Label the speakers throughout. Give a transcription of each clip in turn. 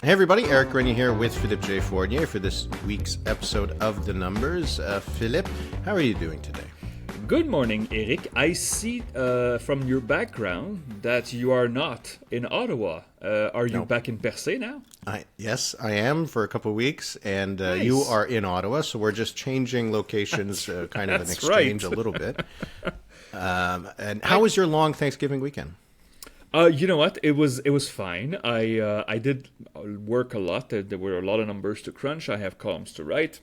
Speaker 1: Hey everybody, Eric Rennie here with Philippe J. Fournier for this week's episode of The Numbers. Philippe, how are you doing today?
Speaker 2: Good morning, Eric. I see from your background that you are not in Ottawa. Are you back in Percé now?
Speaker 1: Yes, I am for a couple of weeks, and
Speaker 2: Nice.
Speaker 1: you are in Ottawa, so we're just changing locations, kind of an
Speaker 2: That's
Speaker 1: exchange
Speaker 2: right.
Speaker 1: a little bit. And how was your long Thanksgiving weekend?
Speaker 2: You know what? It was fine. I did work a lot. There were a lot of numbers to crunch. I have columns to write,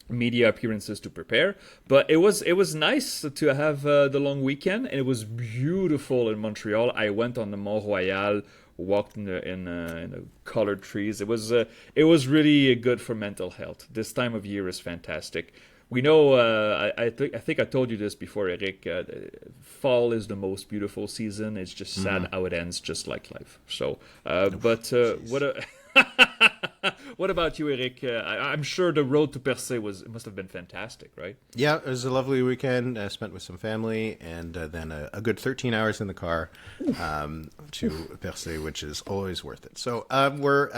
Speaker 2: media appearances to prepare. But it was nice to have the long weekend, and it was beautiful in Montreal. I went on the Mont Royal, walked in the colored trees. It was really good for mental health. This time of year is fantastic. We know, I think I told you this before, Eric. Fall is the most beautiful season. It's just sad how it ends, just like life. So, what about you, Eric? I'm sure the road to Percé must have been fantastic, right?
Speaker 1: Yeah, it was a lovely weekend. I spent with some family, and then a good 13 hours in the car to Percé, which is always worth it. So we're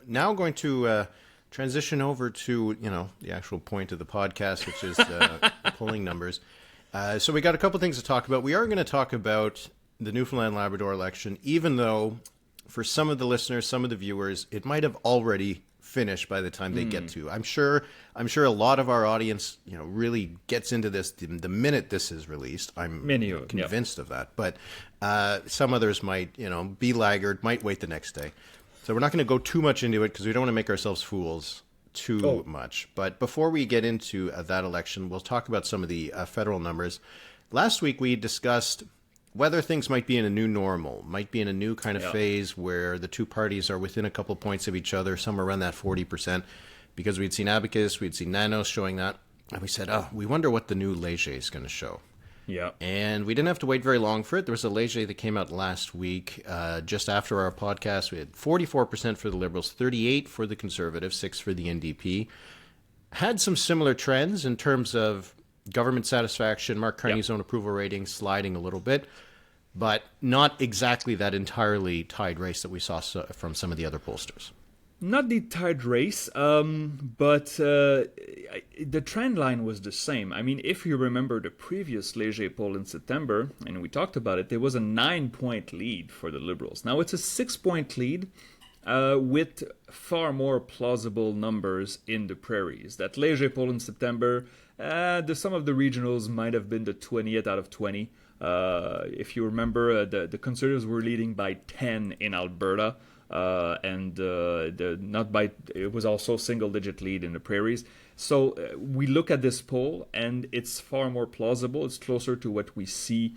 Speaker 1: now going to transition over to, the actual point of the podcast, which is polling numbers. So we got a couple things to talk about. We are going to talk about the Newfoundland and Labrador election, even though for some of the listeners, some of the viewers, it might have already finished by the time they get to. I'm sure a lot of our audience, really gets into this the minute this is released. I'm convinced of that. But some others might, be laggard, might wait the next day. So we're not going to go too much into it because we don't want to make ourselves fools too much. But before we get into that election, we'll talk about some of the federal numbers. Last week we discussed whether things might be in a new normal, might be in a new kind of phase where the two parties are within a couple points of each other, somewhere around that 40%, because we'd seen Abacus, we'd seen Nanos showing that. And we said, we wonder what the new Léger is going to show.
Speaker 2: Yeah.
Speaker 1: And we didn't have to wait very long for it. There was a Léger that came out last week, just after our podcast. We had 44% for the Liberals, 38% for the Conservatives, 6% for the NDP. Had some similar trends in terms of government satisfaction, Mark Carney's own approval rating sliding a little bit, but not exactly that entirely tied race that we saw from some of the other pollsters.
Speaker 2: Not the tied race, but the trend line was the same. I mean, if you remember the previous Léger poll in September, and we talked about it, there was a 9-point lead for the Liberals. Now it's a 6-point lead with far more plausible numbers in the prairies. That Léger poll in September, some of the regionals might have been the 20th out of 20. If you remember, the Conservatives were leading by 10 in Alberta. It was also single-digit lead in the prairies. So we look at this poll, and it's far more plausible. It's closer to what we see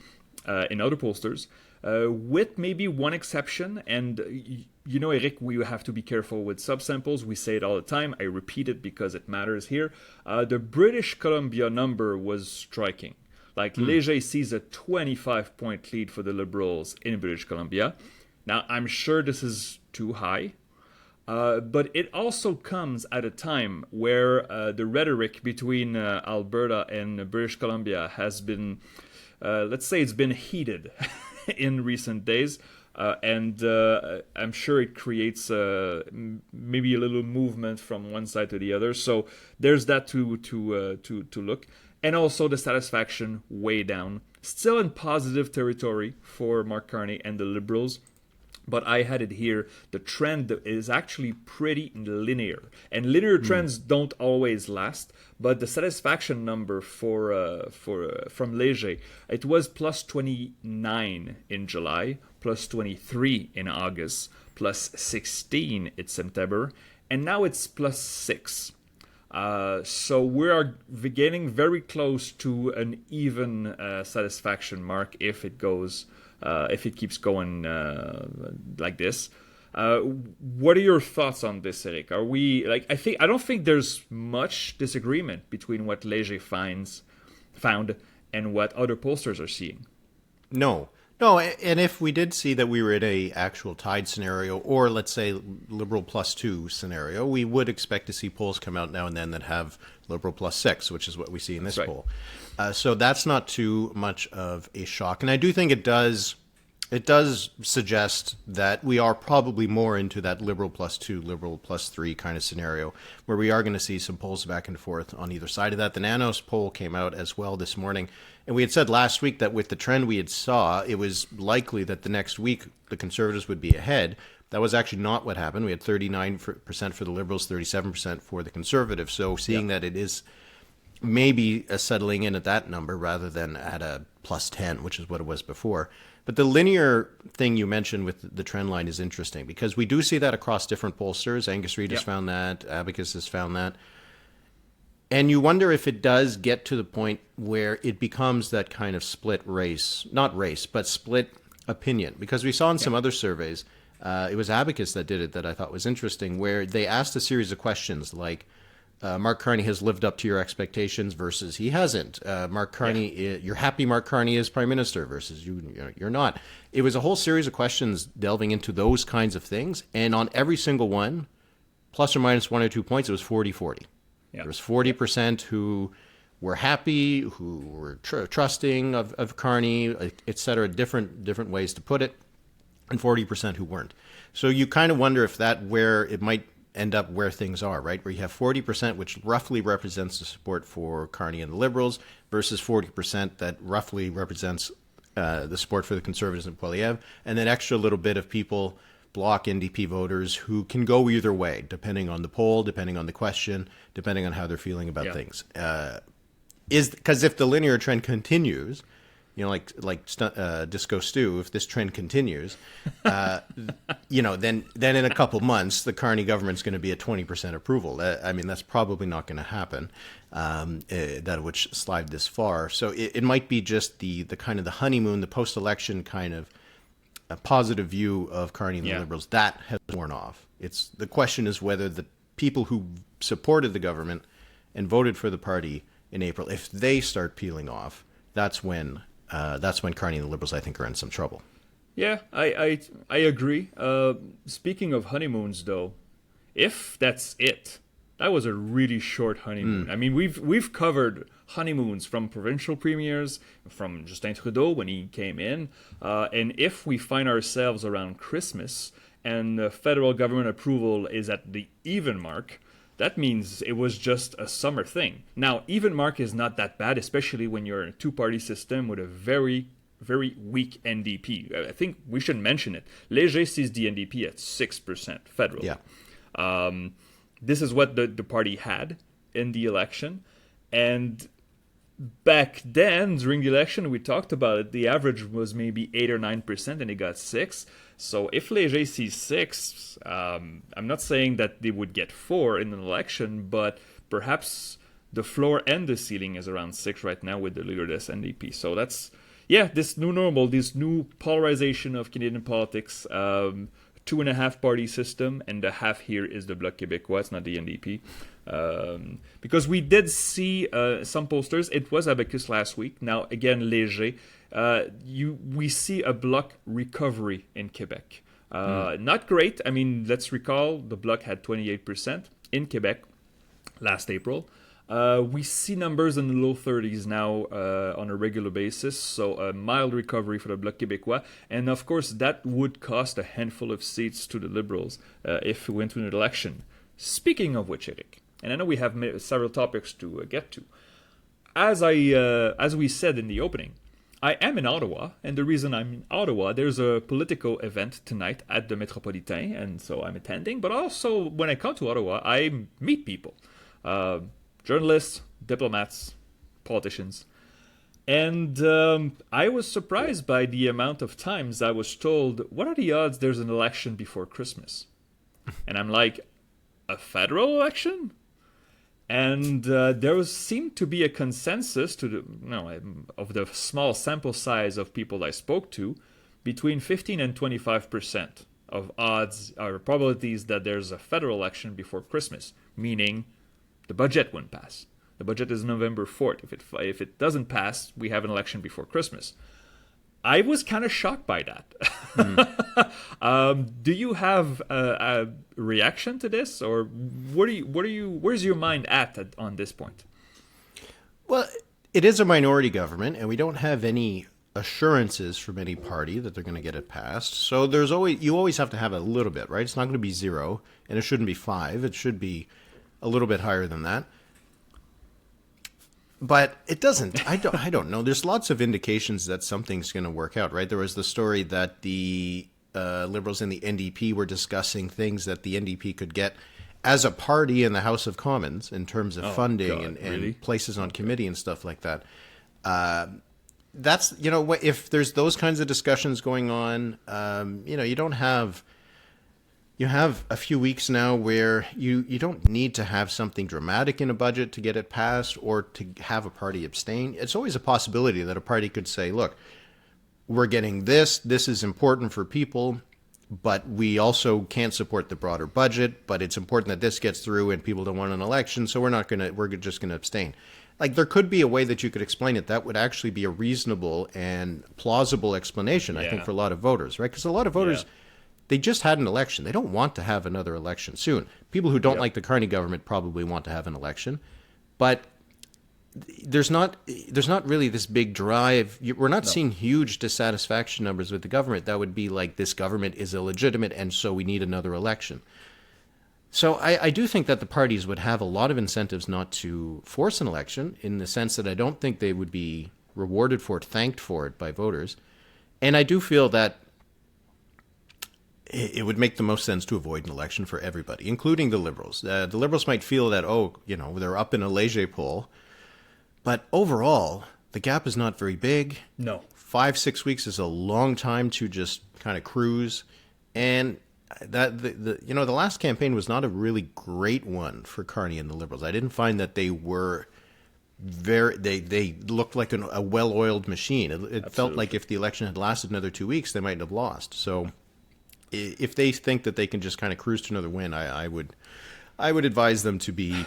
Speaker 2: in other pollsters, with maybe one exception. And Eric, we have to be careful with subsamples. We say it all the time. I repeat it because it matters here. The British Columbia number was striking. Léger sees a 25-point lead for the Liberals in British Columbia. Now, I'm sure this is too high, but it also comes at a time where the rhetoric between Alberta and British Columbia has been, let's say it's been heated in recent days, and I'm sure it creates maybe a little movement from one side to the other. So there's that to look. And also the satisfaction way down. Still in positive territory for Mark Carney and the Liberals. But I had it here. The trend is actually pretty linear. And linear trends don't always last. But the satisfaction number from Léger, it was plus 29 in July, plus 23 in August, plus 16 in September. And now it's plus 6. So we are getting very close to an even satisfaction mark if it keeps going like this. What are your thoughts on this, Eric? Are we I don't think there's much disagreement between what Léger found and what other pollsters are seeing.
Speaker 1: No, and if we did see that we were in a actual tied scenario, or let's say Liberal +2 scenario, we would expect to see polls come out now and then that have Liberal +6, which is what we see in this poll. So that's not too much of a shock. And I do think it does It does suggest that we are probably more into that Liberal +2, Liberal +3 kind of scenario, where we are going to see some polls back and forth on either side of that. The Nanos poll came out as well this morning, and we had said last week that with the trend we had saw, it was likely that the next week the Conservatives would be ahead. That was actually not what happened. We had 39% for the Liberals, 37% for the Conservatives. So seeing that it is maybe a settling in at that number rather than at a +10, which is what it was before. But the linear thing you mentioned with the trend line is interesting because we do see that across different pollsters. Angus Reid has found that. Abacus has found that. And you wonder if it does get to the point where it becomes that kind of split race, not race, but split opinion. Because we saw in some other surveys, it was Abacus that did it that I thought was interesting, where they asked a series of questions like, Mark Carney has lived up to your expectations versus he hasn't. Mark Carney, you're happy Mark Carney is prime minister versus you're not. It was a whole series of questions delving into those kinds of things. And on every single one, plus or minus 1 or 2 points, it was 40-40. There was 40% who were happy, who were trusting of Carney, et cetera, different ways to put it, and 40% who weren't. So you kind of wonder if that where it might end up where things are, right? Where you have 40%, which roughly represents the support for Carney and the Liberals, versus 40% that roughly represents the support for the Conservatives and Poilievre, and then extra little bit of people, Bloc NDP voters, who can go either way, depending on the poll, depending on the question, depending on how they're feeling about things. Because if the linear trend continues, like Disco Stew, if this trend continues, then in a couple months, the Carney government's going to be at 20% approval. That's probably not going to happen, that would slide this far. So it might be just the kind of the honeymoon, the post-election kind of a positive view of Carney and the Liberals, that has worn off. The question is whether the people who supported the government and voted for the party in April, if they start peeling off, that's when Carney and the Liberals, I think, are in some trouble.
Speaker 2: Yeah, I agree. Speaking of honeymoons, though, if that's it, that was a really short honeymoon. I mean, we've covered honeymoons from provincial premiers, from Justin Trudeau when he came in, and if we find ourselves around Christmas and federal government approval is at the even mark, that means it was just a summer thing. Now, even mark is not that bad, especially when you're in a two-party system with a very, very weak NDP. I think we should mention it. Léger sees the NDP at 6% federal.
Speaker 1: Yeah.
Speaker 2: This is what the party had in the election. And back then, during the election, we talked about it. The average was maybe 8 or 9%, and it got 6. So if Léger sees 6, I'm not saying that they would get 4 in an election, but perhaps the floor and the ceiling is around 6 right now with the leaderless NDP. So that's, this new normal, this new polarization of Canadian politics, 2.5 party system, and the half here is the Bloc Québécois, it's not the NDP. Because we did see some posters. It was Abacus last week. Now, again, Léger. We see a Bloc recovery in Quebec. Not great. I mean, let's recall the Bloc had 28% in Quebec last April. We see numbers in the low 30s now on a regular basis, so a mild recovery for the Bloc Québécois. And of course, that would cost a handful of seats to the Liberals if we went to an election. Speaking of which, Eric, and I know we have several topics to get to, as we said in the opening, I am in Ottawa, and the reason I'm in Ottawa, there's a political event tonight at the Metropolitain, and so I'm attending. But also, when I come to Ottawa, I meet people. Journalists, diplomats, politicians. And I was surprised by the amount of times I was told, what are the odds there's an election before Christmas? And I'm like, a federal election? And there seemed to be a consensus of the small sample size of people I spoke to, between 15 and 25% of odds or probabilities that there's a federal election before Christmas, meaning the budget wouldn't pass. The budget is November 4th. If it doesn't pass, we have an election before Christmas. I was kind of shocked by that. Do you have a reaction to this, or where's your mind at on this point?
Speaker 1: Well, it is a minority government, and we don't have any assurances from any party that they're going to get it passed. So you always have to have a little bit, right? It's not going to be 0, and it shouldn't be 5. It should be a little bit higher than that. But it doesn't. I don't know. There's lots of indications that something's going to work out, right? There was the story that the Liberals and the NDP were discussing things that the NDP could get as a party in the House of Commons in terms of funding and
Speaker 2: really?
Speaker 1: places on committee and stuff like that. That's, if there's those kinds of discussions going on, you don't have... You have a few weeks now where you don't need to have something dramatic in a budget to get it passed or to have a party abstain. It's always a possibility that a party could say, look, we're getting this is important for people, but we also can't support the broader budget, but it's important that this gets through and people don't want an election, so we're just going to abstain. Like, there could be a way that you could explain it that would actually be a reasonable and plausible explanation, I think, for a lot of voters, right? Because a lot of voters... They just had an election. They don't want to have another election soon. People who don't like the Carney government probably want to have an election. But there's not really this big drive. We're not seeing huge dissatisfaction numbers with the government. That would be like, this government is illegitimate and so we need another election. So I do think that the parties would have a lot of incentives not to force an election, in the sense that I don't think they would be rewarded for it, thanked for it by voters. And I do feel that it would make the most sense to avoid an election for everybody, including the Liberals. The Liberals might feel that, they're up in a Léger poll. But overall, the gap is not very big.
Speaker 2: No.
Speaker 1: 5-6 weeks is a long time to just kind of cruise. And that the last campaign was not a really great one for Carney and the Liberals. I didn't find that they were they looked like a well-oiled machine. It felt like if the election had lasted another 2 weeks, they might have lost. So if they think that they can just kind of cruise to another win, I would advise them to be,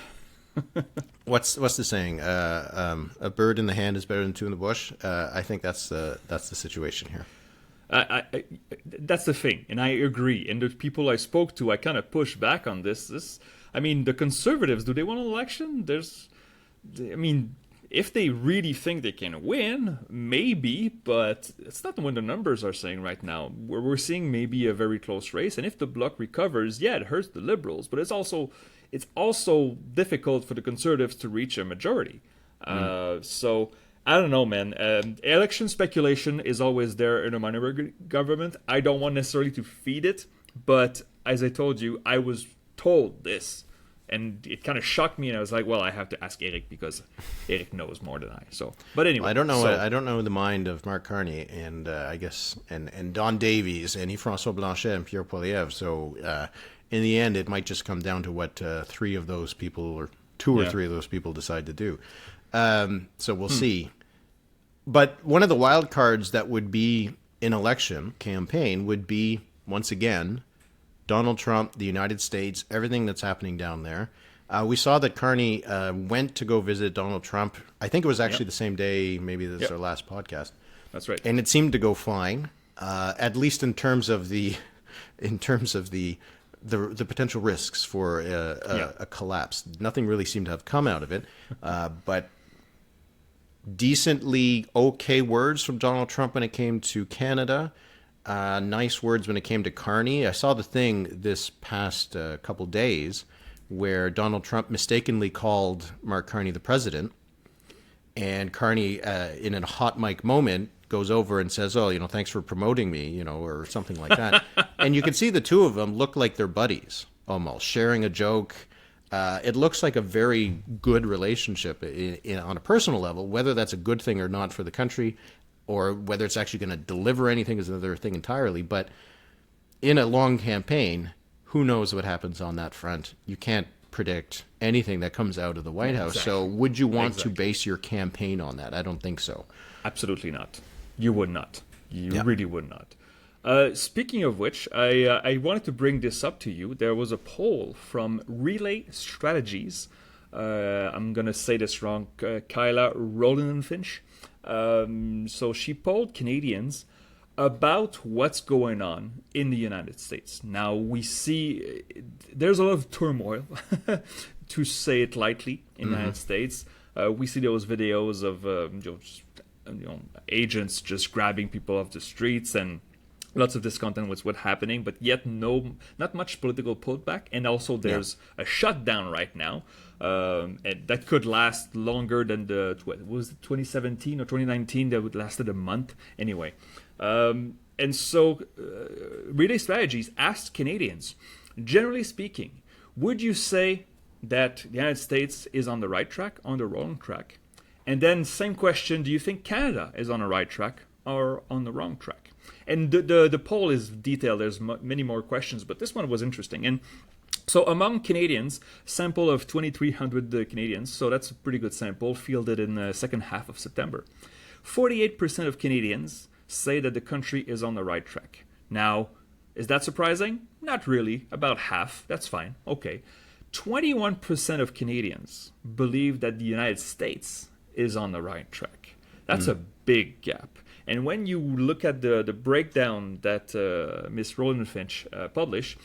Speaker 1: what's the saying? A bird in the hand is better than two in the bush. I think that's the situation here.
Speaker 2: That's the thing, and I agree. And the people I spoke to, I kind of push back on this. The Conservatives, do they want an election? If they really think they can win, maybe, but it's not what the numbers are saying right now. We're seeing maybe a very close race, and if the Bloc recovers, it hurts the Liberals, but it's also difficult for the Conservatives to reach a majority. So I don't know, man. Election speculation is always there in a minority government. I don't want necessarily to feed it, but as I told you, I was told this. And it kind of shocked me, and I was like, "Well, I have to ask Eric because Eric knows more than I." So, but anyway,
Speaker 1: I don't know the mind of Mark Carney and I guess and Don Davies and Yves-François Blanchet and Pierre Poilievre. So, in the end, it might just come down to what three of those people or two or three of those people decide to do. So we'll see. But one of the wild cards that would be an election campaign would be, once again, Donald Trump, the United States, everything that's happening down there. We saw that Carney went to go visit Donald Trump. I think it was actually the same day. Maybe this is our last podcast.
Speaker 2: That's right.
Speaker 1: And it seemed to go fine, at least in terms of the potential risks for a collapse. Nothing really seemed to have come out of it, but decently okay words from Donald Trump when it came to Canada. Nice words when it came to Carney. I saw the thing this past couple days where Donald Trump mistakenly called Mark Carney the president, and Carney, in a hot mic moment, goes over and says, "Oh, thanks for promoting me," or something like that. And you can see the two of them look like they're buddies, almost sharing a joke. It looks like a very good relationship on a personal level. Whether that's a good thing or not for the country, or whether it's actually going to deliver anything, is another thing entirely. But in a long campaign, who knows what happens on that front? You can't predict anything that comes out of the White House. So would you want to base your campaign on that? I don't think so.
Speaker 2: Absolutely not. You would not. You really would not. Speaking of which, I wanted to bring this up to you. There was a poll from Relay Strategies. I'm going to say this wrong. Kyla Rolinfinch. So she polled Canadians about what's going on in the United States. Now, we see there's a lot of turmoil, to say it lightly, in the United States. We see those videos of agents just grabbing people off the streets and lots of discontent with what's happening, but yet not much political pullback. And also there's a shutdown right now, and that could last longer than was it 2017 or 2019 that would lasted a month anyway. And so Relay Strategies asked Canadians, generally speaking, would you say that the United States is on the right track, on the wrong track? And then same question, do you think Canada is on the right track or on the wrong track? And the poll is detailed. There's many more questions, but this one was interesting. And so among Canadians, sample of 2,300 Canadians, so that's a pretty good sample, fielded in the second half of September. 48% of Canadians say that the country is on the right track. Now, is that surprising? Not really. About half. That's fine. Okay. 21% of Canadians believe that the United States is on the right track. That's a big gap. And when you look at the breakdown that Ms. Roland Finch published,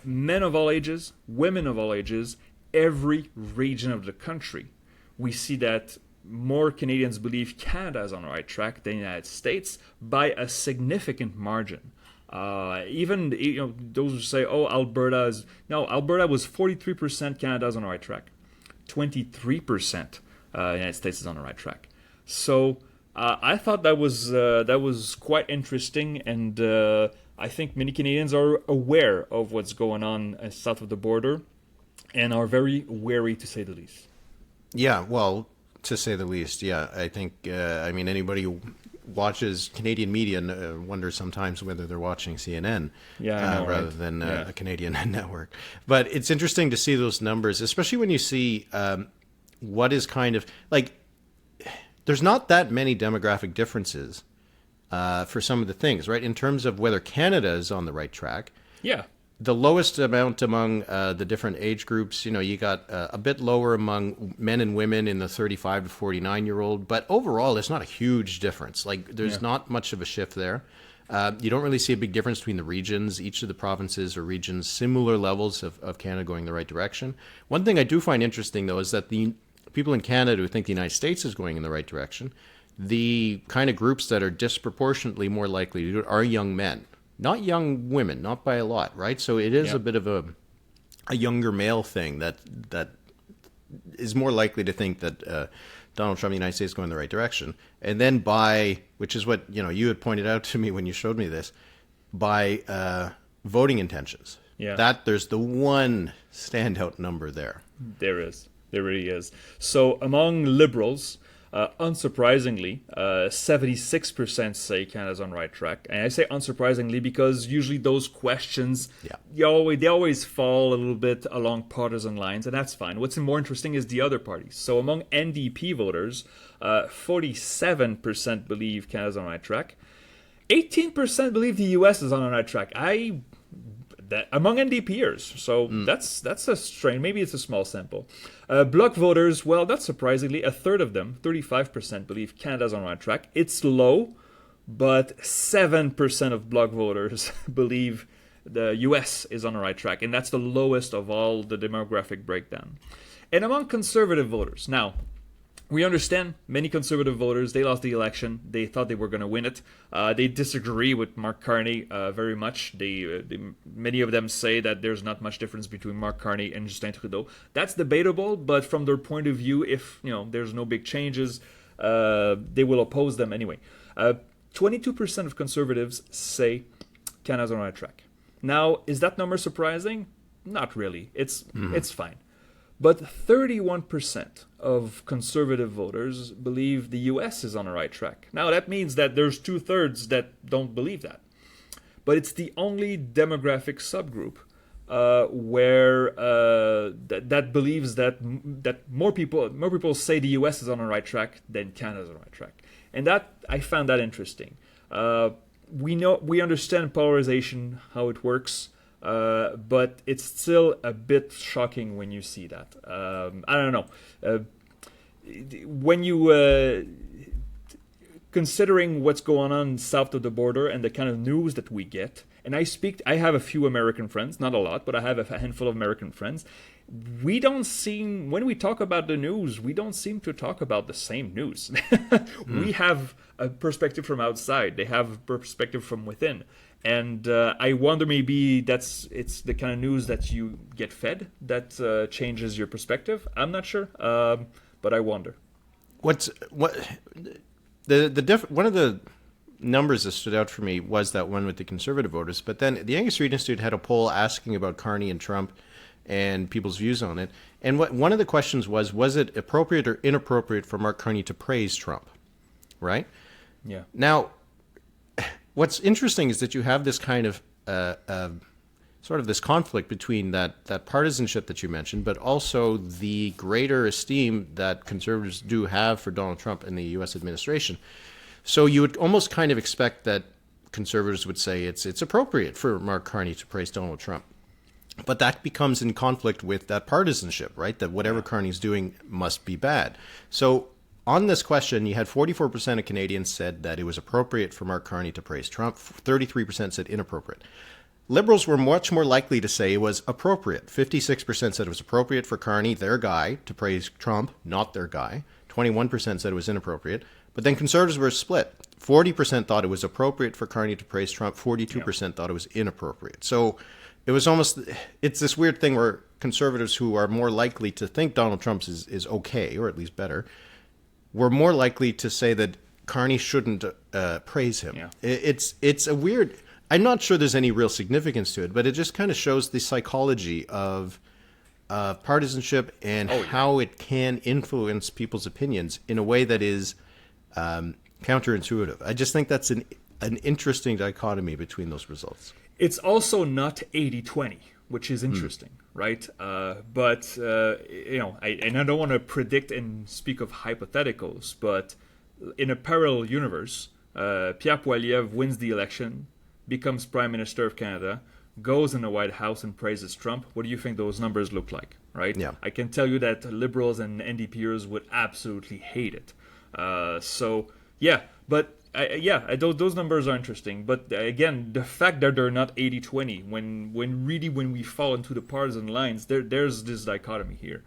Speaker 2: men of all ages, women of all ages, every region of the country, we see that more Canadians believe Canada is on the right track than the United States by a significant margin. Even those who say, "Oh, Alberta was 43% Canada's on the right track, 23% United States is on the right track." So I thought that was quite interesting, and I think many Canadians are aware of what's going on south of the border, and are very wary, to say the least.
Speaker 1: Yeah, well, to say the least, yeah. I think, anybody who watches Canadian media wonders sometimes whether they're watching CNN rather than a Canadian network. But it's interesting to see those numbers, especially when you see what is kind of like, there's not that many demographic differences for some of the things, right? In terms of whether Canada is on the right track.
Speaker 2: Yeah.
Speaker 1: The lowest amount among the different age groups, you got a bit lower among men and women in the 35 to 49-year-old. But overall, it's not a huge difference. Like, there's not much of a shift there. You don't really see a big difference between the regions. Each of the provinces or regions, similar levels of Canada going the right direction. One thing I do find interesting, though, is that the people in Canada who think the United States is going in the right direction, the kind of groups that are disproportionately more likely to do it are young men. Not young women, not by a lot, right? So it is a bit of a younger male thing that is more likely to think that Donald Trump and the United States is going in the right direction. And then which is what you had pointed out to me when you showed me this, by voting intentions.
Speaker 2: Yeah.
Speaker 1: That there's the one standout number there.
Speaker 2: There is. There really is. So among Liberals, unsurprisingly, 76% say Canada's on the right track. And I say unsurprisingly because usually those questions, they always fall a little bit along partisan lines, and that's fine. What's more interesting is the other parties. So among NDP voters, 47% believe Canada's on the right track. 18% believe the U.S. is on the right track. Among NDPers, so that's a strain. Maybe it's a small sample. Bloc voters, well, not surprisingly, a third of them, 35%, believe Canada's on the right track. It's low, but 7% of Bloc voters believe the U.S. is on the right track, and that's the lowest of all the demographic breakdown. And among conservative voters, now, we understand many conservative voters, they lost the election. They thought they were going to win it. They disagree with Mark Carney very much. Many of them say that there's not much difference between Mark Carney and Justin Trudeau. That's debatable, but from their point of view, if there's no big changes, they will oppose them anyway. 22% of conservatives say Canada's on the right track. Now, is that number surprising? Not really. It's fine. But 31% of conservative voters believe the U.S. is on the right track. Now, that means that there's 2/3 that don't believe that. But it's the only demographic subgroup where that believes that more people say the U.S. is on the right track than Canada is on the right track. And that I found that interesting. We understand polarization, how it works. But it's still a bit shocking when you see that. I don't know. When you considering what's going on south of the border and the kind of news that we get, and I have a few American friends, not a lot, but I have a handful of American friends. we don't seem, when we talk about the news, we don't seem to talk about the same news. We have a perspective from outside. They have a perspective from within. And I wonder, maybe it's the kind of news that you get fed that changes your perspective. I'm not sure, but I wonder.
Speaker 1: One of the numbers that stood out for me was that one with the conservative voters. But then the Angus Reid Institute had a poll asking about Carney and Trump and people's views on it. And one of the questions was it appropriate or inappropriate for Mark Carney to praise Trump? Right?
Speaker 2: Yeah.
Speaker 1: Now, what's interesting is that you have this kind of sort of this conflict between that partisanship that you mentioned, but also the greater esteem that conservatives do have for Donald Trump and the U.S. administration. So you would almost kind of expect that conservatives would say it's appropriate for Mark Carney to praise Donald Trump. But that becomes in conflict with that partisanship, right? That whatever Carney's doing must be bad. So on this question, you had 44% of Canadians said that it was appropriate for Mark Carney to praise Trump. 33% said inappropriate. Liberals were much more likely to say it was appropriate. 56% said it was appropriate for Carney, their guy, to praise Trump, not their guy. 21% said it was inappropriate. But then conservatives were split. 40% thought it was appropriate for Carney to praise Trump. 42% thought it was inappropriate. So it's this weird thing where conservatives who are more likely to think Donald Trump is okay, or at least better, were more likely to say that Carney shouldn't praise him. Yeah. It's a weird... I'm not sure there's any real significance to it, but it just kind of shows the psychology of partisanship and how it can influence people's opinions in a way that is counterintuitive. I just think that's an interesting dichotomy between those results.
Speaker 2: It's also not 80-20, which is interesting, right? But I don't want to predict and speak of hypotheticals, but in a parallel universe, Pierre Poilievre wins the election, becomes Prime Minister of Canada, goes in the White House and praises Trump. What do you think those numbers look like, right?
Speaker 1: Yeah.
Speaker 2: I can tell you that Liberals and NDPers would absolutely hate it. Those numbers are interesting. But again, the fact that they're not 80-20, when we fall into the partisan lines, there's this dichotomy here.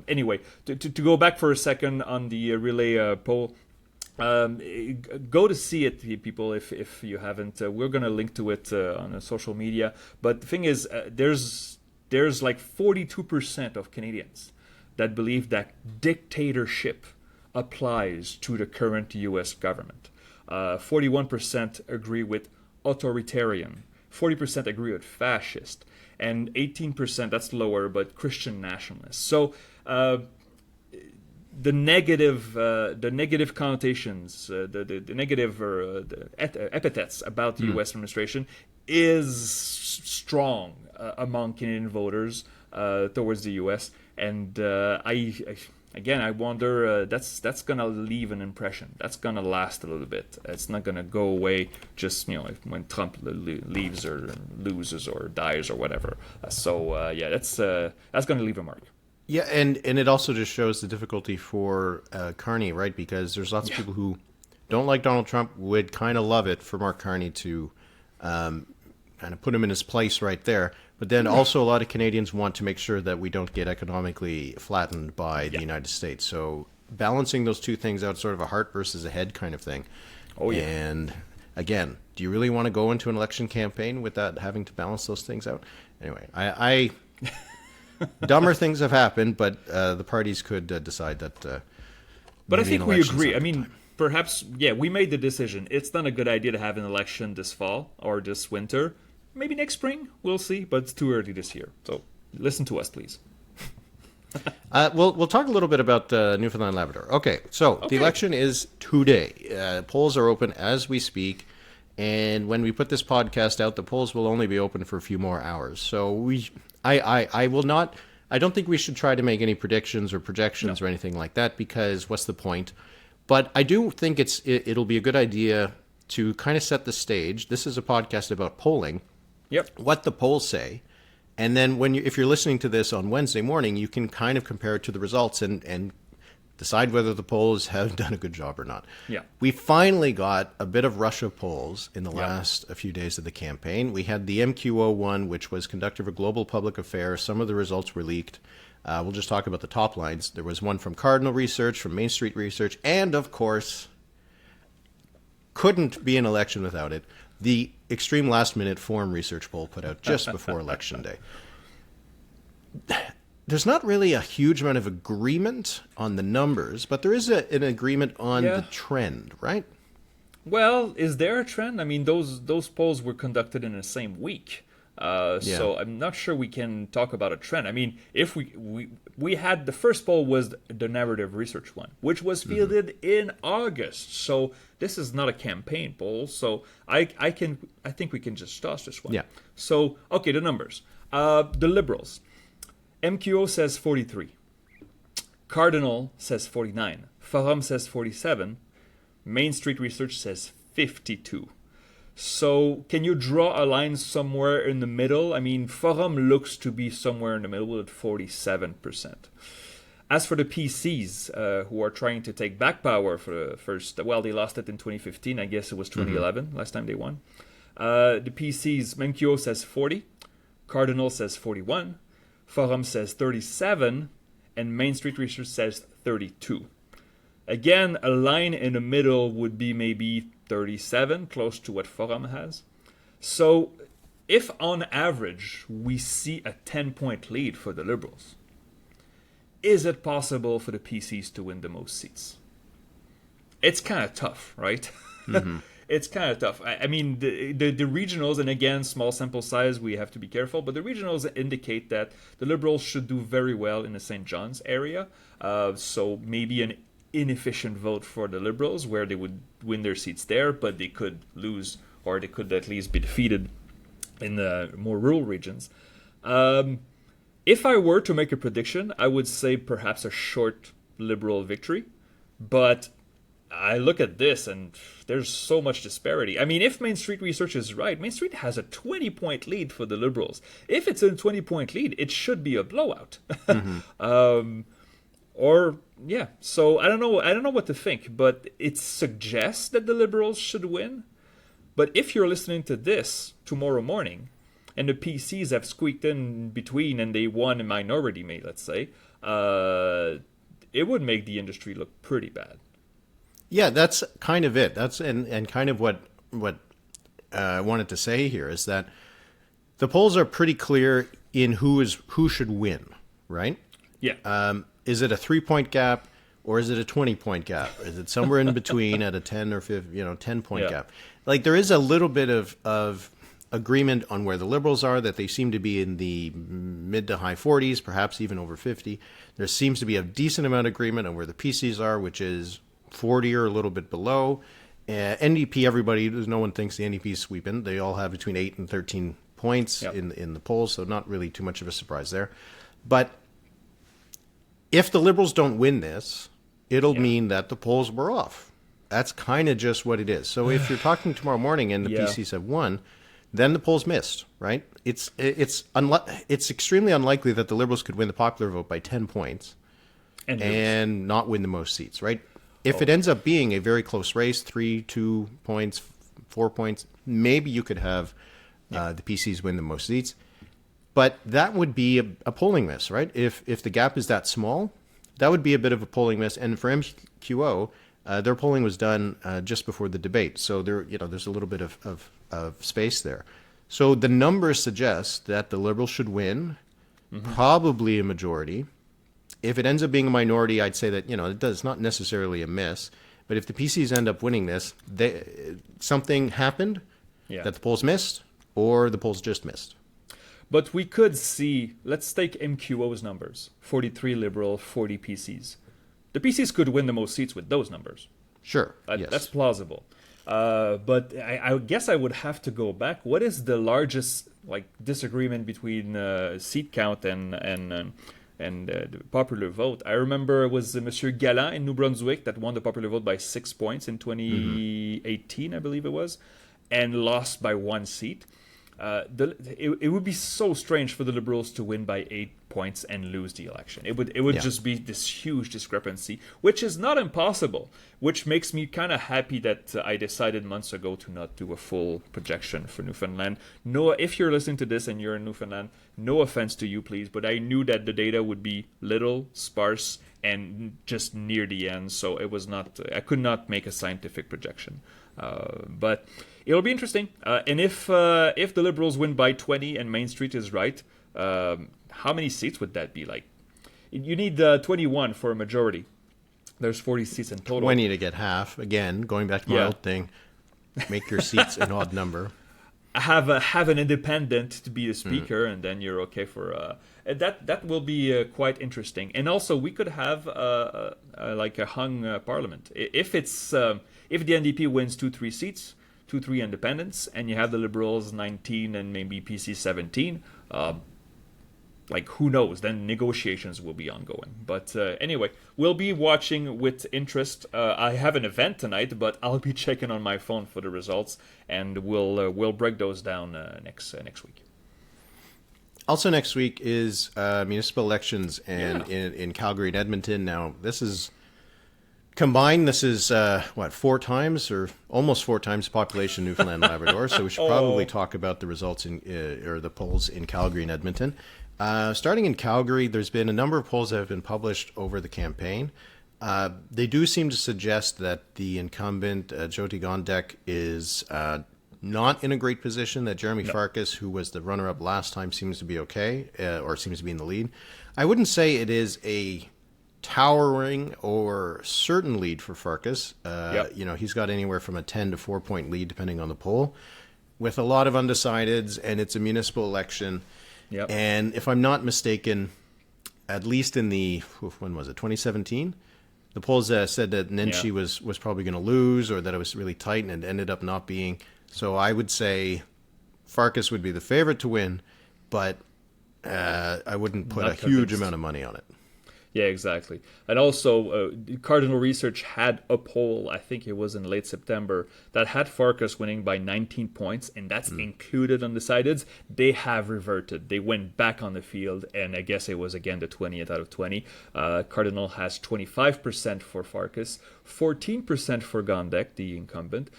Speaker 2: Anyway, to go back for a second on the relay poll, go to see it, people, if you haven't. We're going to link to it on social media. But the thing is, there's like 42% of Canadians that believe that dictatorship applies to the current U.S. government. 41% agree with authoritarian. 40% agree with fascist. And 18%, that's lower, but Christian nationalist. So the negative connotations, the negative epithets about the U.S. administration is strong among Canadian voters towards the U.S. And I wonder, that's going to leave an impression. That's going to last a little bit. It's not going to go away just, when Trump leaves or loses or dies or whatever. That's going to leave a mark.
Speaker 1: Yeah, and it also just shows the difficulty for Carney, right? Because there's lots of people who don't like Donald Trump, would kind of love it for Mark Carney to kind of put him in his place right there. But then also a lot of Canadians want to make sure that we don't get economically flattened by the United States. So balancing those two things out, sort of a heart versus a head kind of thing. Oh, yeah. And again, do you really want to go into an election campaign without having to balance those things out? Anyway, I dumber things have happened, but the parties could decide that.
Speaker 2: But I think we agree. I mean, perhaps, we made the decision. It's not a good idea to have an election this fall or this winter. Maybe next spring, we'll see, but it's too early this year. So listen to us, please.
Speaker 1: We'll talk a little bit about Newfoundland and Labrador. Okay, so the election is today. Polls are open as we speak, and when we put this podcast out, the polls will only be open for a few more hours. So I will not. I don't think we should try to make any predictions or projections or anything like that, because what's the point? But I do think it'll be a good idea to kind of set the stage. This is a podcast about polling.
Speaker 2: Yep.
Speaker 1: What the polls say, and then if you're listening to this on Wednesday morning, you can kind of compare it to the results and decide whether the polls have done a good job or not.
Speaker 2: Yeah.
Speaker 1: We finally got a bit of rush of polls in the last a few days of the campaign. We had the MQO one, which was Conductor of Global Public Affairs. Some of the results were leaked. We'll just talk about the top lines. There was one from Cardinal Research, from Main Street Research, and of course, couldn't be an election without it, the Extreme Last Minute Forum Research poll put out just before Election Day. There's not really a huge amount of agreement on the numbers, but there is an agreement on the trend, right?
Speaker 2: Well, is there a trend? I mean, those polls were conducted in the same week. So I'm not sure we can talk about a trend. I mean, if we had the first poll was the narrative research one, which was fielded in August. So this is not a campaign poll. So I think we can just toss this one.
Speaker 1: Yeah.
Speaker 2: So okay, the numbers. The Liberals, MQO says 43, Cardinal says 49, Forum says 47, Main Street Research says 52. So can you draw a line somewhere in the middle? I mean, Forum looks to be somewhere in the middle at 47%. As for the PCs, who are trying to take back power for the first, well, they lost it in 2015. I guess it was 2011, last time they won. The PCs, MQO says 40, Cardinal says 41, Forum says 37, and Main Street Research says 32. Again, a line in the middle would be maybe 37, close to what Forum has. So if on average we see a 10-point lead for the Liberals, is it possible for the PCs to win the most seats? It's kind of tough, right? It's kind of tough. I mean, the regionals, and again, small sample size, we have to be careful, but the regionals indicate that the Liberals should do very well in the St. John's area. So maybe an inefficient vote for the Liberals, where they would win their seats there, but they could lose, or they could at least be defeated in the more rural regions. If I were to make a prediction, I would say perhaps a short Liberal victory, but I look at this and there's so much disparity. I mean, if Main Street Research is right, Main Street has a 20-point lead for the Liberals. If it's a 20-point lead, it should be a blowout. So I don't know what to think, but it suggests that the Liberals should win. But if you're listening to this tomorrow morning, and the PCs have squeaked in between and they won a minority, let's say, it would make the industry look pretty bad.
Speaker 1: Yeah, that's kind of it. That's and kind of what I wanted to say here is that the polls are pretty clear in who should win, right?
Speaker 2: Yeah.
Speaker 1: Is it a 3-point gap or is it a 20-point gap? Is it somewhere in between at a 10 or 10-point gap? Like there is a little bit of agreement on where the Liberals are, that they seem to be in the mid to high 40s, perhaps even over 50. There seems to be a decent amount of agreement on where the PCs are, which is 40 or a little bit below. NDP, no one thinks the NDP is sweeping. They all have between 8 and 13 points in the polls, so not really too much of a surprise there. But if the Liberals don't win this, it'll mean that the polls were off. That's kind of just what it is. So if you're talking tomorrow morning and the PCs have won, then the polls missed, right? It's extremely unlikely that the Liberals could win the popular vote by 10 points and not win the most seats, right? If it ends up being a very close race, 3, 2 points, 4 points, maybe you could have the PCs win the most seats. But that would be a polling miss, right? If the gap is that small, that would be a bit of a polling miss. And for MQO, their polling was done just before the debate, so there's a little bit of space there. So the numbers suggest that the Liberals should win, probably a majority. If it ends up being a minority, I'd say that it's not necessarily a miss. But if the PCs end up winning this, something happened that the polls missed, or the polls just missed.
Speaker 2: But we could see, let's take MQO's numbers, 43 Liberal, 40 PCs. The PCs could win the most seats with those numbers.
Speaker 1: Sure, yes.
Speaker 2: That's plausible. But I guess I would have to go back. What is the largest disagreement between seat count and the popular vote? I remember it was Monsieur Galland in New Brunswick that won the popular vote by 6 points in 2018, I believe it was, and lost by 1 seat. It would be so strange for the Liberals to win by points and lose the election. It would just be this huge discrepancy, which is not impossible, which makes me kind of happy that I decided months ago to not do a full projection for Newfoundland. No, if you're listening to this and you're in Newfoundland, no offense to you, please, but I knew that the data would be little, sparse, and just near the end, so it was not. I could not make a scientific projection, but it'll be interesting. And if the Liberals win by 20 and Main Street is right, how many seats would that be? Like, you need 21 for a majority. There's 40 seats in total.
Speaker 1: 20 to get half. Again, going back to my old thing, make your seats an odd number.
Speaker 2: Have an independent to be the speaker, and then you're okay for that will be quite interesting. And also, we could have like a hung parliament if it's if the NDP wins 2-3 seats, 2-3 independents, and you have the Liberals 19 and maybe PC 17. Like, who knows? Then negotiations will be ongoing. But anyway, we'll be watching with interest. I have an event tonight, but I'll be checking on my phone for the results, and we'll break those down next week.
Speaker 1: Also next week is municipal elections in Calgary and Edmonton. Now, this is combined. This is, 4 times or almost 4 times the population of Newfoundland and Labrador. So we should probably talk about the results or the polls in Calgary and Edmonton. Starting in Calgary, there's been a number of polls that have been published over the campaign. They do seem to suggest that the incumbent, Jyoti Gondek, is not in a great position, that Jeremy Farkas, who was the runner-up last time, seems to be okay, or seems to be in the lead. I wouldn't say it is a towering or certain lead for Farkas. He's got anywhere from a 10 to 4-point lead, depending on the poll, with a lot of undecideds, and it's a municipal election.
Speaker 2: Yep.
Speaker 1: And if I'm not mistaken, at least in the, when was it, 2017? The polls said that Nenshi was probably going to lose, or that it was really tight, and it ended up not being. So I would say Farkas would be the favorite to win, but I wouldn't put a huge amount of money on it.
Speaker 2: Yeah, exactly. And also, Cardinal Research had a poll, I think it was in late September, that had Farkas winning by 19 points, and that's included undecideds. They have reverted. They went back on the field, and I guess it was again the 20th out of 20. Cardinal has 25% for Farkas, 14% for Gondek, the incumbent.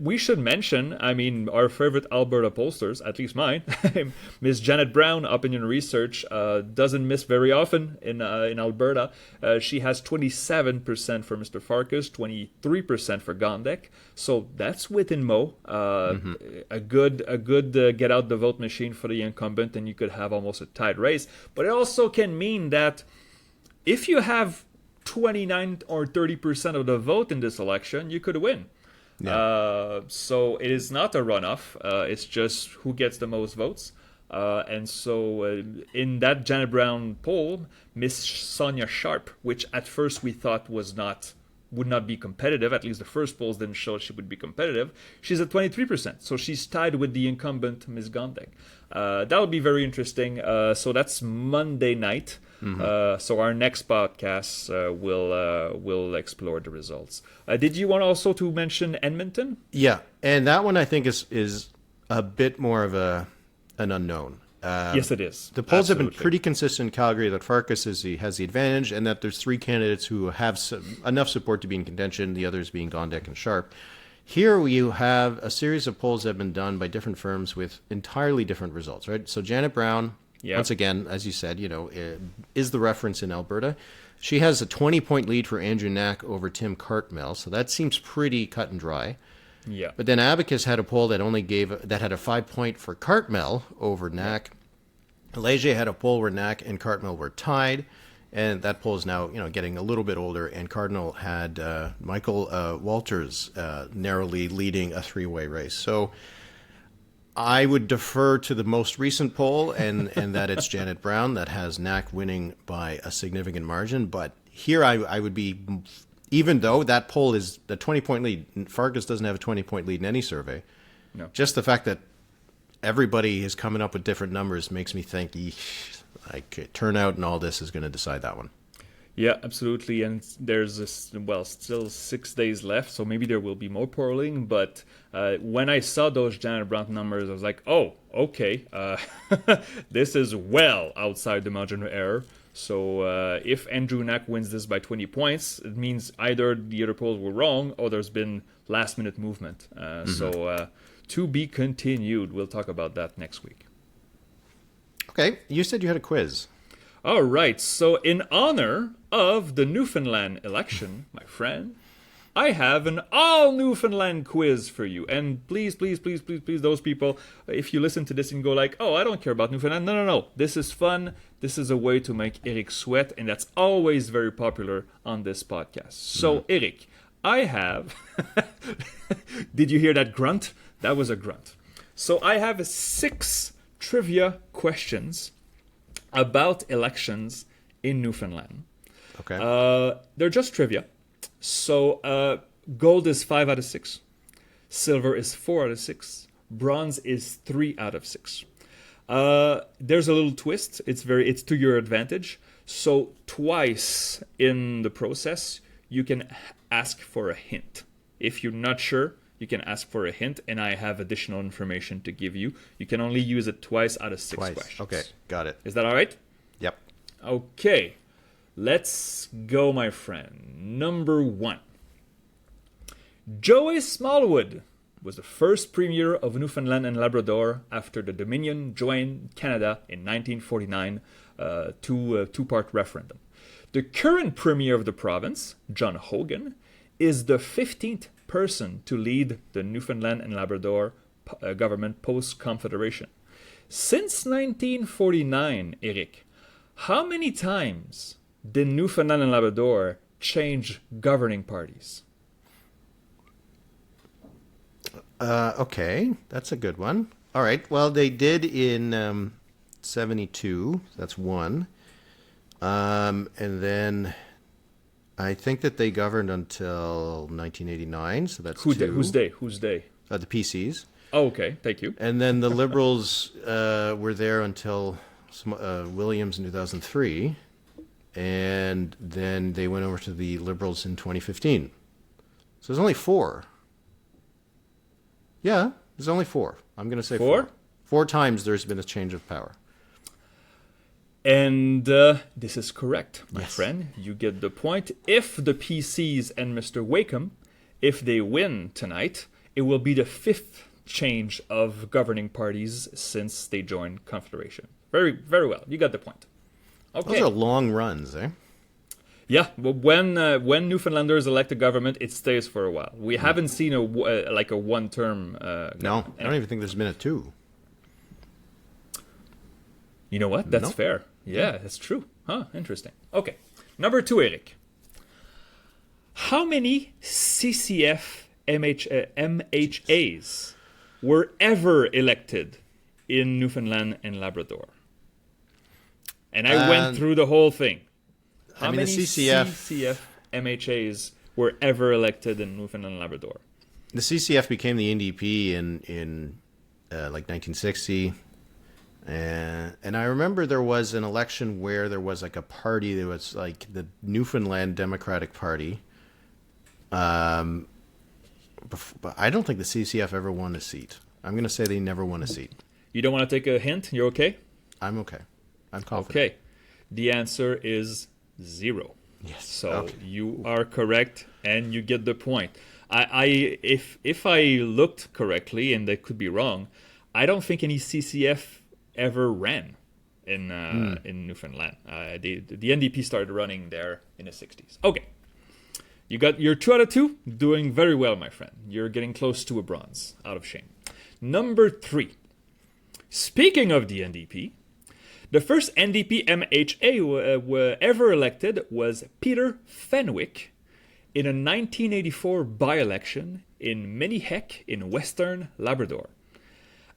Speaker 2: We should mention, our favorite Alberta pollsters, at least mine, Ms. Janet Brown, Opinion Research, doesn't miss very often in Alberta. She has 27% for Mr. Farkas, 23% for Gondek. So that's within Mo. A good get out the vote machine for the incumbent, and you could have almost a tight race. But it also can mean that if you have 29 or 30% of the vote in this election, you could win. Yeah. So it is not a runoff. It's just who gets the most votes. And so in that Janet Brown poll, Miss Sonia Sharp, which at first we thought would not be competitive, at least the first polls didn't show she would be competitive, she's at 23%. So she's tied with the incumbent, Ms. Gondek. That would be very interesting. So that's Monday night. So our next podcast will explore the results. Did you want also to mention Edmonton?
Speaker 1: Yeah, and that one I think is a bit more of an unknown.
Speaker 2: Yes, it is.
Speaker 1: The polls have been pretty consistent in Calgary that Farkas has the advantage, and that there's 3 candidates who have enough support to be in contention, the others being Gondek and Sharp. Here you have a series of polls that have been done by different firms with entirely different results, right? So Janet Brown, once again, as you said, is the reference in Alberta. She has a 20-point lead for Andrew Knack over Tim Cartmel, so that seems pretty cut and dry.
Speaker 2: Yeah.
Speaker 1: But then Abacus had a poll that had a 5-point for Cartmel over Knack. Leger had a poll where Knack and Cartmel were tied, and that poll is now getting a little bit older. And Cardinal had Michael Walters narrowly leading a 3-way race. So I would defer to the most recent poll, and that it's Janet Brown that has Knack winning by a significant margin. But here I would be. Even though that poll is the 20-point lead, Farkas doesn't have a 20-point lead in any survey.
Speaker 2: No.
Speaker 1: Just the fact that everybody is coming up with different numbers makes me think turnout and all this is going to decide that one.
Speaker 2: Yeah, absolutely. And there's this, well, still 6 days left, so maybe there will be more polling. But when I saw those Janet Brown numbers, I was like, oh, okay, this is well outside the margin of error. So if Andrew Knack wins this by 20 points, it means either the other polls were wrong or there's been last-minute movement. So to be continued. We'll talk about that next week.
Speaker 1: Okay, you said you had a quiz.
Speaker 2: All right, so in honor of the Newfoundland election, my friend, I have an all Newfoundland quiz for you. And please, those people, if you listen to this and go like, oh, I don't care about Newfoundland. No. This is fun. This is a way to make Eric sweat, and that's always very popular on this podcast. So, Eric, I have... Did you hear that grunt? That was a grunt. So I have 6 trivia questions about elections in Newfoundland.
Speaker 1: Okay.
Speaker 2: They're just trivia. So gold is 5 out of 6. Silver is 4 out of 6. Bronze is 3 out of 6. There's a little twist. It's to your advantage. So twice in the process, you can ask for a hint. If you're not sure, you can ask for a hint, and I have additional information to give you. You can only use it twice out of 6 questions.
Speaker 1: Okay, got it.
Speaker 2: Is that all right?
Speaker 1: Yep.
Speaker 2: Okay, let's go, my friend. Number 1. Joey Smallwood was the first premier of Newfoundland and Labrador after the Dominion joined Canada in 1949 to a 2-part referendum. The current premier of the province, John Hogan, is the 15th person to lead the Newfoundland and Labrador government post-Confederation. Since 1949, Eric, how many times did Newfoundland and Labrador change governing parties?
Speaker 1: Okay, that's a good one. All right, well, they did in 72, that's 1. And then I think that they governed until 1989, so that's 2.
Speaker 2: Who's they?
Speaker 1: The PCs.
Speaker 2: Oh, okay, thank you.
Speaker 1: And then the Liberals were there until Williams in 2003, and then they went over to the Liberals in 2015. So there's only 4. Yeah, there's only 4. I'm going to say 4. 4 times there's been a change of power.
Speaker 2: And this is correct, my
Speaker 1: Yes.
Speaker 2: friend. You get the point. If the PCs and Mr. Wakeham, if they win tonight, it will be the 5th change of governing parties since they joined Confederation. Very, very well. You got the point. Okay.
Speaker 1: Those are long runs, eh?
Speaker 2: Yeah, but when Newfoundlanders elect a government, it stays for a while. We haven't seen a one-term.
Speaker 1: No, I don't even think there's been a 2.
Speaker 2: You know what? That's fair. Yeah, that's true. Huh, interesting. Okay. Number 2, Eric. How many CCF MHAs were ever elected in Newfoundland and Labrador? And I went through the whole thing. How many CCF MHAs were ever elected in Newfoundland and Labrador?
Speaker 1: The CCF became the NDP in like 1960. And I remember there was an election where there was like a party that was like the Newfoundland Democratic Party. But I don't think the CCF ever won a seat. I'm going to say they never won a seat.
Speaker 2: You don't want to take a hint? You're okay?
Speaker 1: I'm okay. I'm confident.
Speaker 2: Okay. The answer is 0.
Speaker 1: Yes.
Speaker 2: So you are correct, and you get the point. If I looked correctly, and I could be wrong, I don't think any CCF ever ran in Newfoundland. The NDP started running there in the 60s. Okay. You're 2 out of 2, doing very well, my friend. You're getting close to a bronze, out of shame. Number 3. Speaking of the NDP, the first NDP MHA ever elected was Peter Fenwick in a 1984 by-election in Minihek in Western Labrador.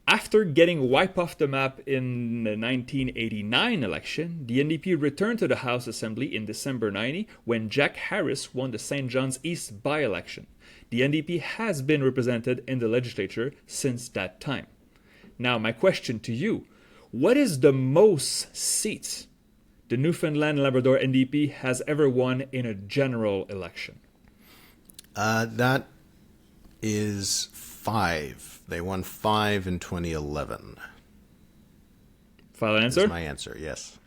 Speaker 2: After getting wiped off the map in the 1989 election, the NDP returned to the House Assembly in December 90 when Jack Harris won the St. John's East by-election. The NDP has been represented in the legislature since that time. Now, my question to you, what is the most seats the Newfoundland and Labrador NDP has ever won in a general election?
Speaker 1: That is 5. They won 5 in 2011.
Speaker 2: Final answer?
Speaker 1: That's my answer, yes.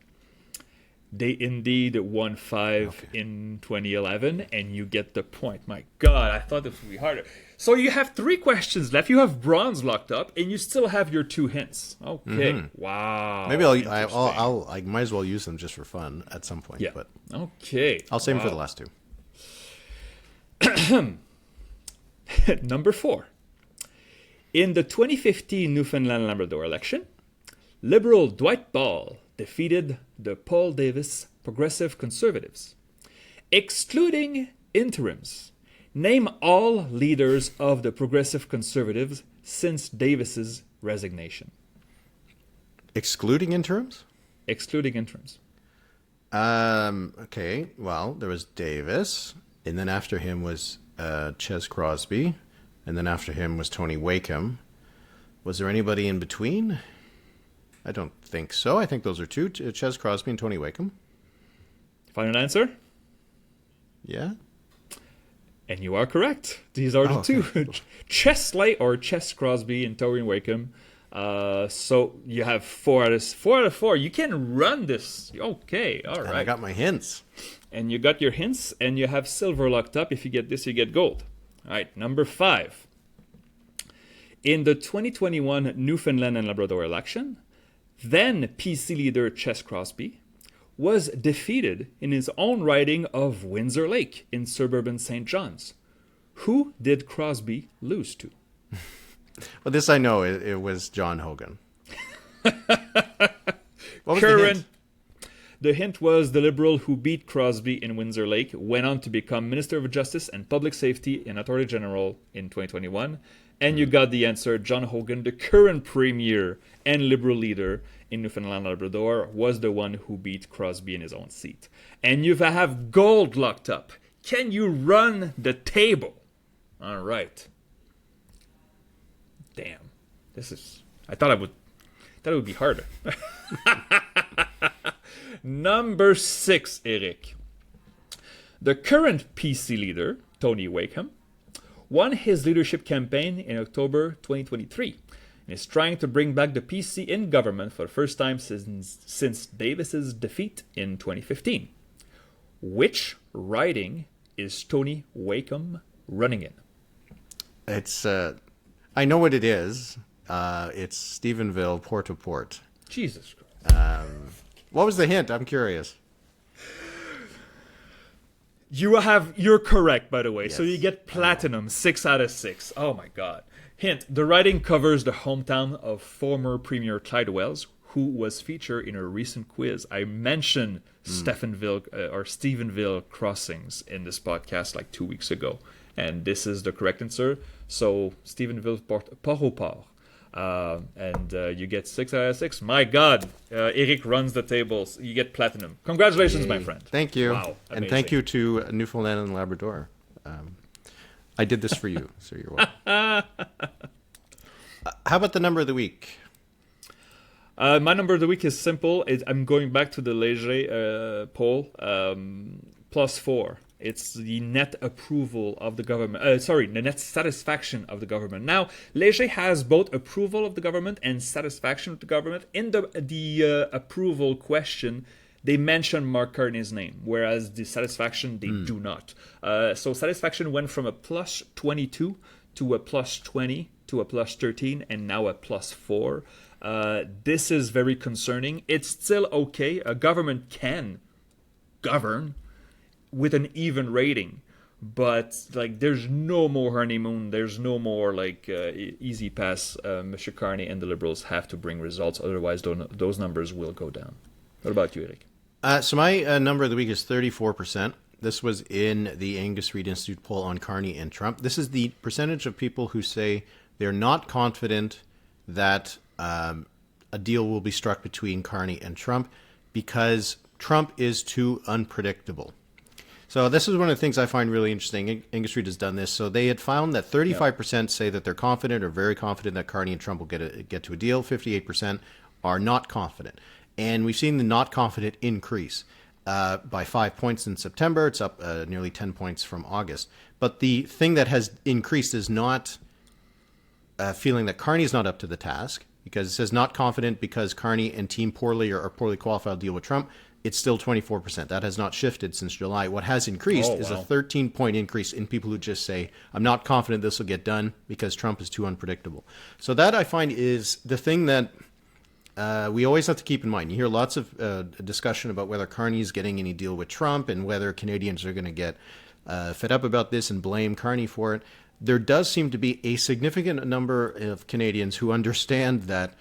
Speaker 2: They indeed won 5 in 2011, and you get the point. My God, I thought this would be harder. So you have 3 questions left. You have bronze locked up, and you still have your 2 hints. Okay. Wow.
Speaker 1: Maybe I might as well use them just for fun at some point.
Speaker 2: Yeah.
Speaker 1: But
Speaker 2: Okay.
Speaker 1: I'll save them for the last 2.
Speaker 2: Number 4. In the 2015 Newfoundland and Labrador election, Liberal Dwight Ball defeated the Paul Davis Progressive Conservatives. Excluding interims, name all leaders of the Progressive Conservatives since Davis's resignation.
Speaker 1: Excluding interims?
Speaker 2: Excluding interims.
Speaker 1: Okay, well, there was Davis, and then after him was Ches Crosby, and then after him was Tony Wakeham. Was there anybody in between? I don't think so. I think those are 2, Ches Crosby and Tony Wakeham.
Speaker 2: Final answer?
Speaker 1: Yeah?
Speaker 2: And you are correct. These are the 2. Ches Crosby and Tony Wakeham. So you have 4 out of 4. You can run this. Okay, all right.
Speaker 1: And I got my hints.
Speaker 2: And you got your hints, and you have silver locked up. If you get this, you get gold. All right, number 5. In the 2021 Newfoundland and Labrador election, then PC leader Ches Crosby was defeated in his own riding of Windsor Lake in suburban St. John's. Who did Crosby lose to?
Speaker 1: Well, this I know. It was John Hogan. What was
Speaker 2: Current.
Speaker 1: the hint?
Speaker 2: The hint was the Liberal who beat Crosby in Windsor Lake went on to become Minister of Justice and Public Safety and Attorney General in 2021. And you got the answer. John Hogan, the current Premier and Liberal leader in Newfoundland and Labrador, was the one who beat Crosby in his own seat. And you have gold locked up. Can you run the table? All right. Damn. I thought it would be harder. Number 6, Eric. The current PC leader, Tony Wakeham, won his leadership campaign in October 2023 and is trying to bring back the PC in government for the first time since Davis's defeat in 2015. Which riding is Tony Wakeham running in?
Speaker 1: It's I know what it is. It's Stephenville, Port-au-Port.
Speaker 2: Jesus Christ.
Speaker 1: What was the hint? I'm curious.
Speaker 2: You're correct, by the way.
Speaker 1: Yes.
Speaker 2: So you get platinum, 6 out of 6. Oh my God. Hint, the riding covers the hometown of former Premier Clyde Wells, who was featured in a recent quiz. I mentioned Stephenville crossings in this podcast like 2 weeks ago. And this is the correct answer. So Stephenville, Port-au-Port. And you get 6 out of 6. My God, Eric runs the tables. You get platinum. Congratulations, my friend.
Speaker 1: Thank you.
Speaker 2: Wow,
Speaker 1: and thank you to Newfoundland and Labrador. I did this for you, so you're welcome. How about the number of the week?
Speaker 2: My number of the week is simple. I'm going back to the Léger poll. +4. It's the net approval of the government. The net satisfaction of the government. Now, Léger has both approval of the government and satisfaction of the government. In the approval question, they mention Mark Carney's name, whereas the satisfaction, they do not. So satisfaction went from a +22 to a +20 to a +13, and now a +4. This is very concerning. It's still okay. A government can govern with an even rating, but like there's no more honeymoon, there's no more like easy pass. Mr. Carney and the Liberals have to bring results, otherwise those numbers will go down. What about you, Eric?
Speaker 1: So my number of the week is 34%. This was in the Angus Reid Institute poll on Carney and Trump. This is the percentage of people who say they're not confident that a deal will be struck between Carney and Trump because Trump is too unpredictable. So this is one of the things I find really interesting. Angus Reid has done this. So they had found that 35% say that they're confident or very confident that Carney and Trump will get to a deal. 58% are not confident. And we've seen the not confident increase by 5 points in September. It's up nearly 10 points from August. But the thing that has increased is not feeling that Carney is not up to the task, because it says not confident because Carney and team poorly or are poorly qualified to deal with Trump. It's still 24%. That has not shifted since July. What has increased is a 13-point increase in people who just say, I'm not confident this will get done because Trump is too unpredictable. So that, I find, is the thing that we always have to keep in mind. You hear lots of discussion about whether Carney is getting any deal with Trump and whether Canadians are going to get fed up about this and blame Carney for it. There does seem to be a significant number of Canadians who understand that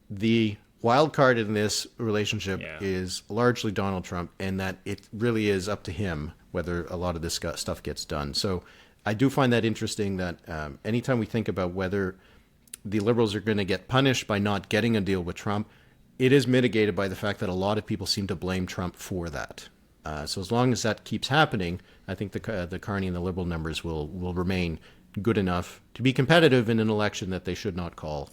Speaker 1: the wild card in this relationship is largely Donald Trump, and that it really is up to him whether a lot of this stuff gets done. So I do find that interesting that anytime we think about whether the Liberals are going to get punished by not getting a deal with Trump, it is mitigated by the fact that a lot of people seem to blame Trump for that. So as long as that keeps happening, I think the Carney and the Liberal numbers will remain good enough to be competitive in an election that they should not call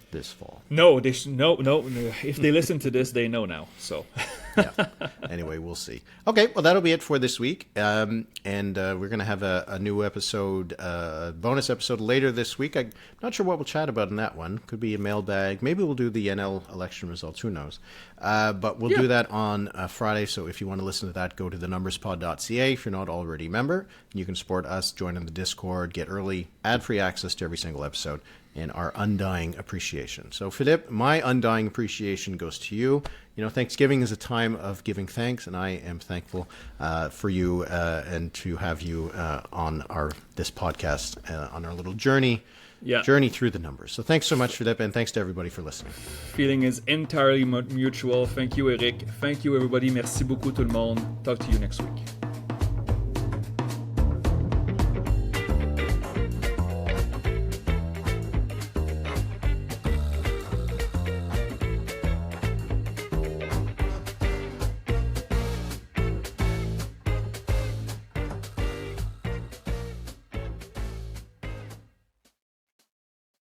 Speaker 1: this fall.
Speaker 2: No. If they listen to this, they know now. So,
Speaker 1: yeah. Anyway, we'll see. Okay, well, that'll be it for this week. And we're going to have a new episode, a bonus episode later this week. I'm not sure what we'll chat about in that one. Could be a mailbag. Maybe we'll do the NL election results. Who knows? But we'll do that on Friday. So if you want to listen to that, go to thenumberspod.ca. If you're not already a member, you can support us, join in the Discord, get early ad-free access to every single episode, and our undying appreciation. So, Philippe, my undying appreciation goes to you. You know, Thanksgiving is a time of giving thanks, and I am thankful for you and to have you on this podcast on our little journey through the numbers. So thanks so much, Philippe, and thanks to everybody for listening.
Speaker 2: Feeling is entirely mutual. Thank you, Eric. Thank you, everybody. Merci beaucoup, tout le monde. Talk to you next week.